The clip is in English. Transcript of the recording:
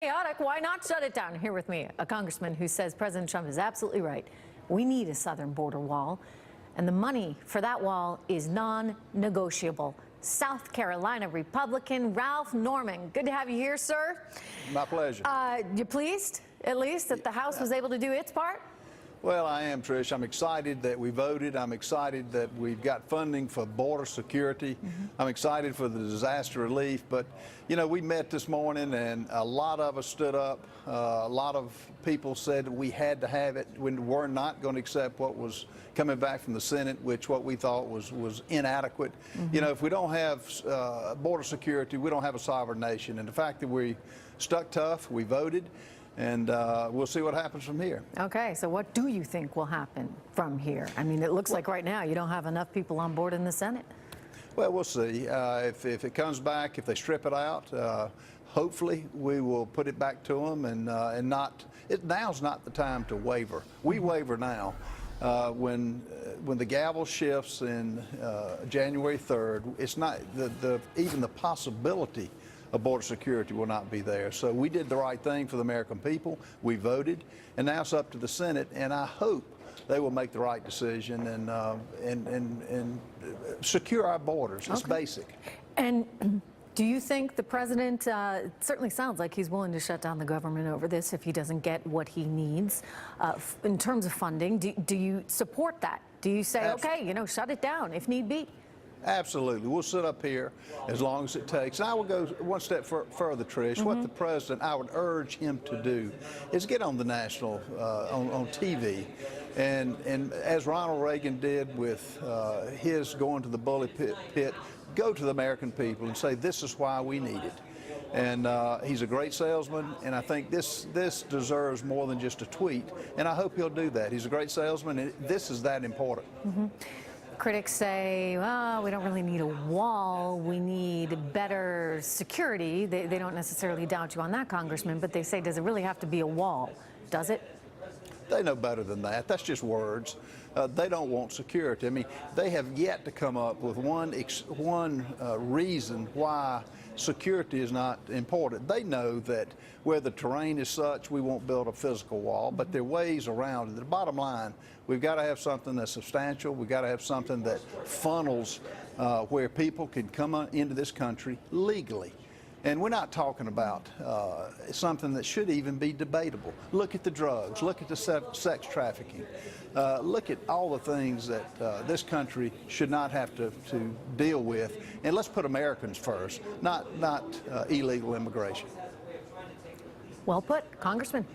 Chaotic, why not shut it down? Here with me, a congressman who says President Trump is absolutely right. We need a southern border wall, and the money for that wall is non-negotiable. South Carolina Republican Ralph Norman. Good to have you here, sir. My pleasure. You pleased, at least, that the House was able to do its part? Well, I am, Trish. I'm excited that we voted. I'm excited that we've got funding for border security. I'm excited for the disaster relief. But, you know, we met this morning and a lot of us stood up. A lot of people said we had to have it. We were not going to accept what was coming back from the Senate, which what we thought was inadequate. You know, if we don't have border security, we don't have a sovereign nation. And the fact that we stuck tough, we voted. And we'll see what happens from here. Okay, so what do you think will happen from here? I mean, it looks like right now you don't have enough people on board in the Senate. Well, we'll see. If it comes back, if they strip it out, hopefully we will put it back to them and not. Now's not the time to waver. We waver now. When the gavel shifts in January 3rd, it's not even the possibility of border security will not be there. So we did the right thing for the American people. We voted, and now it's up to the Senate, and I hope they will make the right decision and secure our borders. It's basic. And do you think the president, it certainly sounds like he's willing to shut down the government over this if he doesn't get what he needs in terms of funding? Do you support that? Do you say, okay, you know, shut it down if need be? Absolutely. We'll sit up here as long as it takes. And I will go one step further, Trish. What the president, I would urge him to do is get on the national, on TV. And as Ronald Reagan did with his going to the bully pit, go to the American people and say, this is why we need it. And he's a great salesman, and I think this deserves more than just a tweet. And I hope he'll do that. He's a great salesman, and this is that important. Critics say, well, we don't really need a wall. We need better security. They don't necessarily doubt you on that, Congressman, but they say, does it really have to be a wall? Does it? They know better than that. That's just words. They don't want security. I mean, they have yet to come up with one reason why security is not important. They know that where the terrain is such, we won't build a physical wall, but there are ways around it. The bottom line, we've got to have something that's substantial. We've got to have something that funnels where people can come into this country legally. And we're not talking about something that should even be debatable. Look at the drugs. Look at the sex trafficking. Look at all the things that this country should not have to deal with. And let's put Americans first, not illegal immigration. Well put, Congressman.